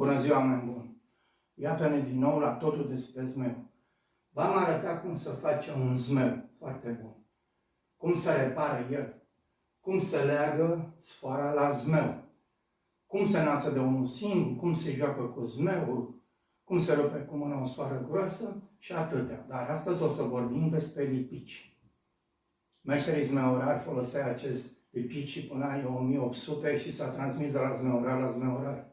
Bună ziua, mai bun! Iată-ne din nou la totul despre zmeu. V-am arătat cum să facem un zmeu foarte bun. Cum să repară el. Cum să leagă sfoara la zmeu. Cum se înalță de unul singur, cum se joacă cu zmeul, cum se rupe cu mâna o sfoară groasă și atâtea. Dar astăzi o să vorbim despre lipici. Meșterii zmeurari foloseau acest lipici până anii 1800 și s-a transmis de la zmeurar la zmeurar.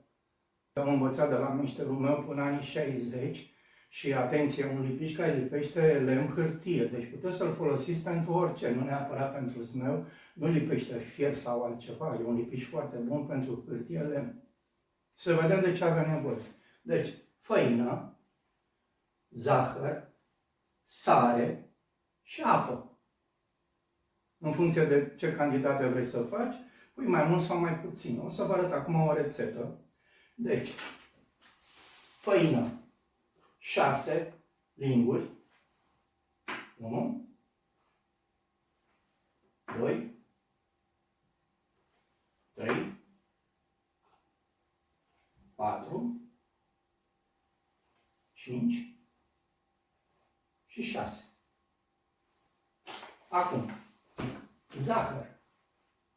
Am învățat de la meșterul meu până anii 60 și, atenție, un lipici care lipește lemn, hârtie. Deci puteți să-l folosiți pentru orice, nu neapărat pentru zmeu, nu lipește fier sau altceva. E un lipici foarte bun pentru hârtie, lemn. Să vedem de ce avem nevoie. Deci, făină, zahăr, sare și apă. În funcție de ce cantitate vrei să faci, pui mai mult sau mai puțin. O să vă arăt acum o rețetă. Deci, făină, 6 linguri, 1, 2, 3, 4, 5 și 6. Acum, zahăr,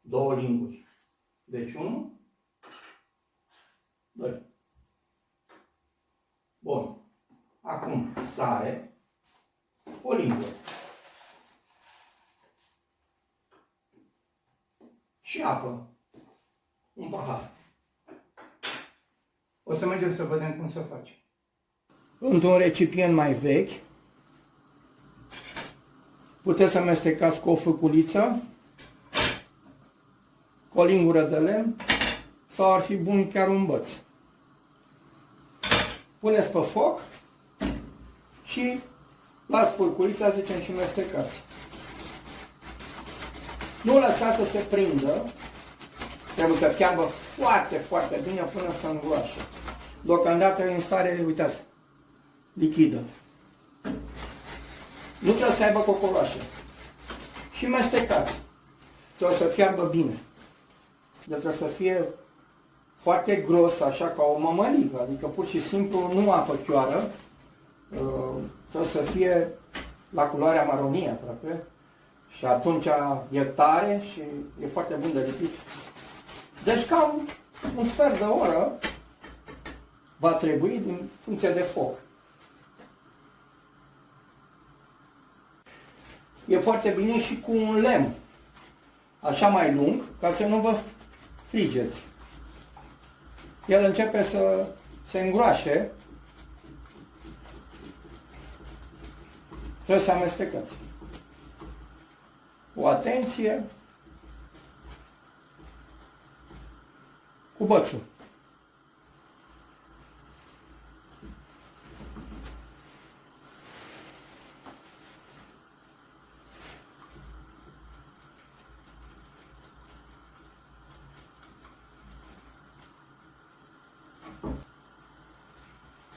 2 linguri, deci 1, 2. Bun. Acum, sare, o lingură. Și apă, un pahar. O să mergem să vedem cum să facem. Într-un recipient mai vechi, puteți să amestecați cu o făculiță, cu o lingură de lemn, sau ar fi bun chiar un băț. Puneți pe foc și las purcurița, zicem, și mestecați. Nu lăsați să se prindă, trebuie să fiarbă foarte, foarte bine până să îngloașe. Deocamdată e în stare, uitați, lichidă. Nu trebuie să aibă cocoloașe. Și mestecați. Trebuie să fiarbă bine. Trebuie să fie foarte gros, așa ca o mămăligă, adică pur și simplu nu apă chioară, trebuie să fie la culoarea maronie aproape și atunci e tare și e foarte bun de lipit. Deci cam un sfert de oră va trebui din funcție de foc. E foarte bine și cu un lemn, așa mai lung, ca să nu vă frigeți. El începe să se îngroașe. Trebuie să amestecați. Cu atenție. Cu bățul.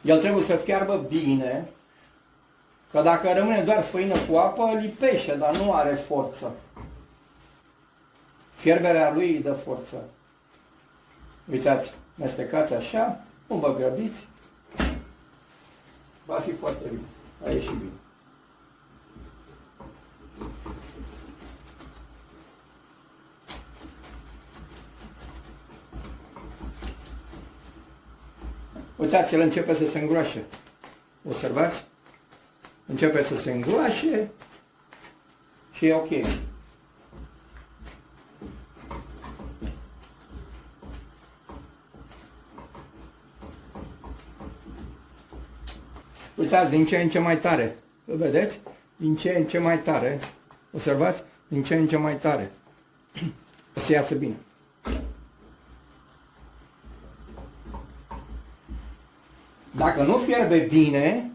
El trebuie să fiarbă bine, că dacă rămâne doar făină cu apă, lipește, dar nu are forță. Fierberea lui îi dă forță. Uitați, mestecați așa, nu vă grăbiți, va fi foarte bine, a ieșit bine. Uitați, el începe să se îngroașe. Observați? Începe să se îngroașe și e ok. Uitați, din ce în ce mai tare. Vedeți? Din ce în ce mai tare. Observați? Din ce în ce mai tare. O să iasă bine. Dacă nu fierbe bine,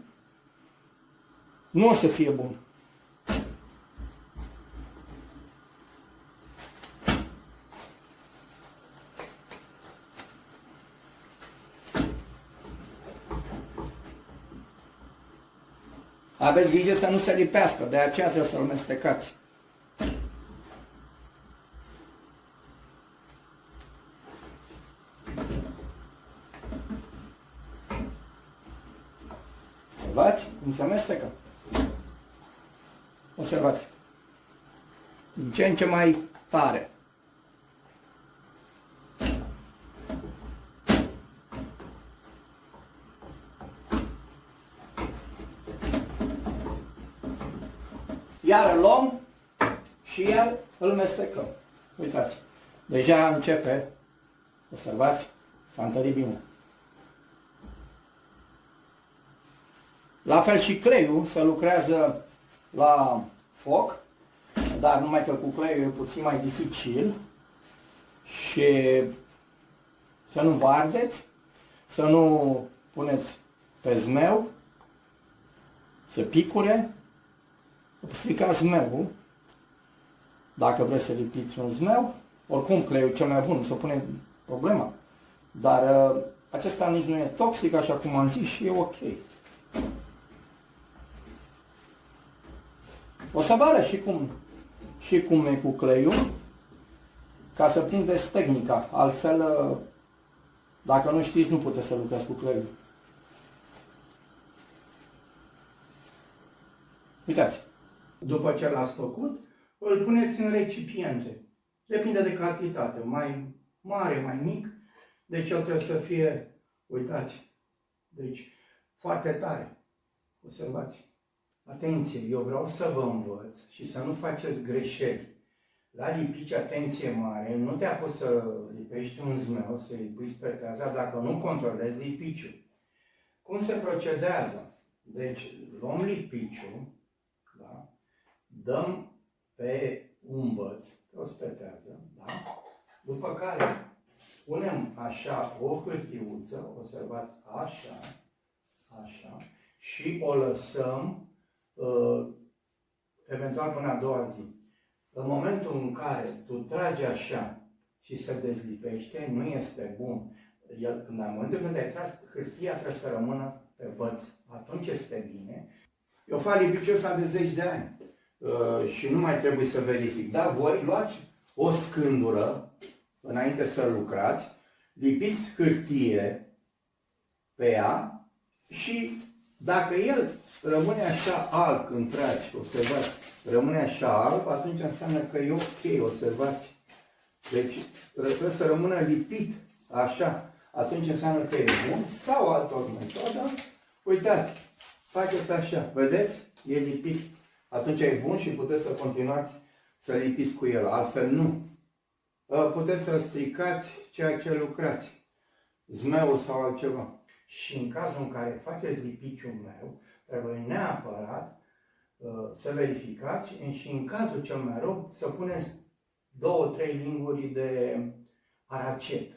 nu o să fie bun. Aveți grijă să nu se lipească, de aceea trebuie să-l mestecați. Observați cum se amestecă. Observați. Din ce în ce mai tare. Iar îl luăm și el îl mestecăm. Uitați, deja începe, observați, s-a întărit bine. La fel și cleiul se lucrează la foc, dar numai că cu cleiul e puțin mai dificil și să nu vă ardeți, să nu puneți pe zmeu, să picure, să stricați zmeul. Dacă vreți să lipiți un zmeu, oricum cleiul cel mai bun, nu se pune problema. Dar acesta nici nu e toxic, așa cum am zis, și e ok. O să vă arăt și cum e cu cleiul, ca să prindeți tehnica. Altfel, dacă nu știți, nu puteți să lucrați cu cleiul. Uitați. După ce l-ați făcut, îl puneți în recipiente. Depinde de cantitate, mai mare, mai mic. Deci el trebuie să fie, uitați, deci foarte tare. Observați. Atenție, eu vreau să vă învăț și să nu faceți greșeli. La lipici, atenție mare, nu te apuci să lipești un zmeu, să-i pui speteaza dacă nu controlezi lipiciul. Cum se procedează? Deci, luăm lipiciul, da? Dăm pe un băț, pe o spetează, da? După care punem așa o hârtiuță, observați, așa, așa, și o lăsăm eventual până a doua zi. În momentul în care tu tragi așa și se dezlipește, nu este bun. În momentul când ai tras, hârtia trebuie să rămână pe băț. Atunci este bine. Eu fac lipiciul ăsta de 10 de ani și nu mai trebuie să verific. Dar voi luați o scândură înainte să lucrați, lipiți hârtie pe ea și dacă el rămâne așa alb când tragi, observați, rămâne așa alb, atunci înseamnă că e ok, observați. Deci trebuie să rămână lipit așa, atunci înseamnă că e bun. Sau altă metodă, uitați, faceți așa, vedeți, e lipit, atunci e bun și puteți să continuați să lipiți cu el, altfel nu. Puteți să stricați ceea ce lucrați, zmeul sau altceva. Și în cazul în care faceți lipiciul meu, trebuie neapărat să verificați și în cazul cel mai rău să puneți 2-3 linguri de aracet.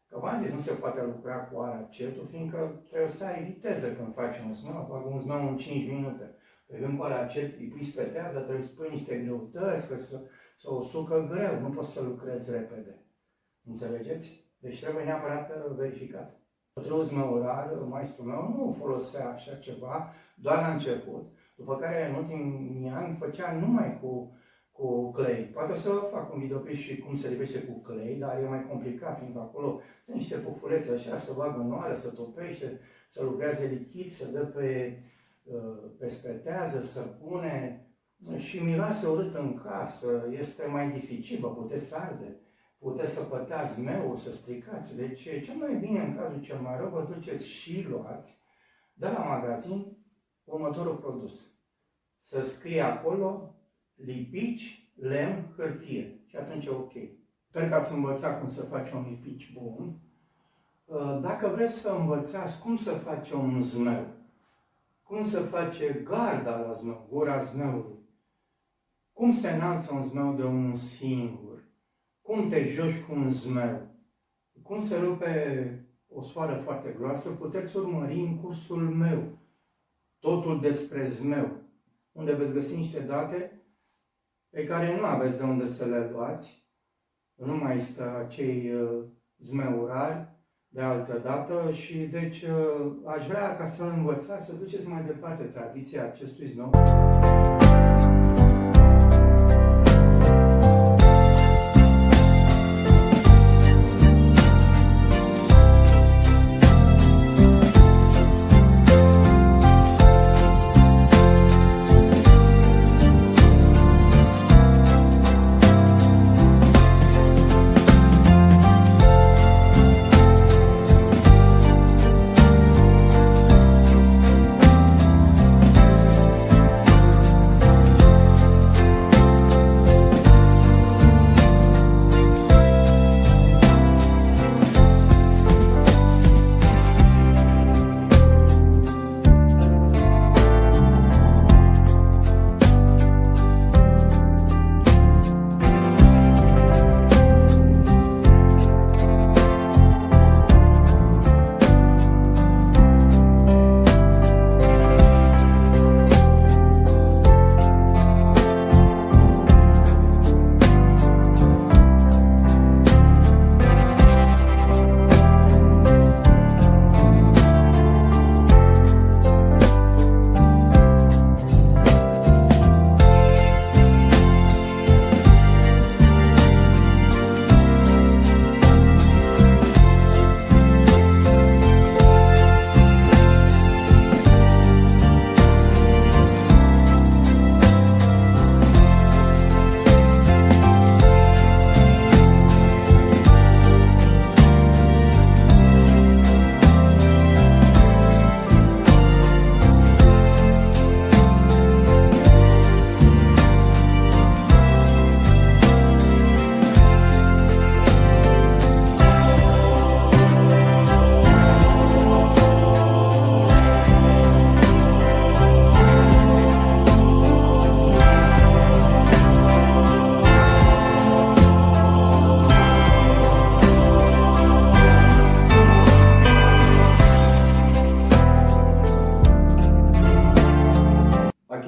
Că v-am zis, nu se poate lucra cu aracetul, fiindcă trebuie să ai viteză când faci un zmeu, fac un zmeu în 5 minute. Pe când cu aracet îi pui spetează, trebuie să pui niște greutăți, că să o sucă greu, nu poți să lucrezi repede. Înțelegeți? Deci trebuie neapărat verificat. Pătrul zmeurar, maestrul meu, nu folosea așa ceva, doar la început, după care în ultimii ani făcea numai cu clei. Poate să fac un videoclip și cum se lipește cu clei, dar e mai complicat, fiindcă acolo sunt niște pufulețe așa, să bagă în oală, să topește, să lucrează lichid, să dă pe spetează, să pune și miroase urât în casă, este mai dificil, vă puteți arde. Puteți să pătați zmeul, să stricați. Deci, cel mai bine, în cazul cel mai rău, vă duceți și luați de la magazin următorul produs. Să scrie acolo lipici, lemn, hârtie. Și atunci e ok. Sper că ați învățat cum să faci un lipici bun. Dacă vreți să învățați cum să faci un zmeu, cum să face garda la zmeu, gura zmeului, cum se înalță un zmeu de unul singur, cum te joci cu un zmeu, cum se rupe o soară foarte groasă, puteți urmări în cursul meu. Totul despre zmeu, unde veți găsi niște date pe care nu aveți de unde să le luați. Nu mai este acei zmeurari de altă dată și deci aș vrea ca să învățați, să duceți mai departe tradiția acestui zmeu.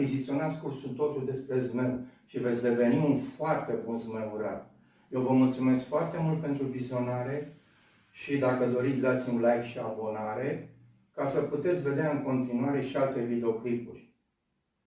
achiziționați cursul Totul despre zmeu și veți deveni un foarte bun zmeurar. Eu vă mulțumesc foarte mult pentru vizionare și dacă doriți dați un like și abonare ca să puteți vedea în continuare și alte videoclipuri.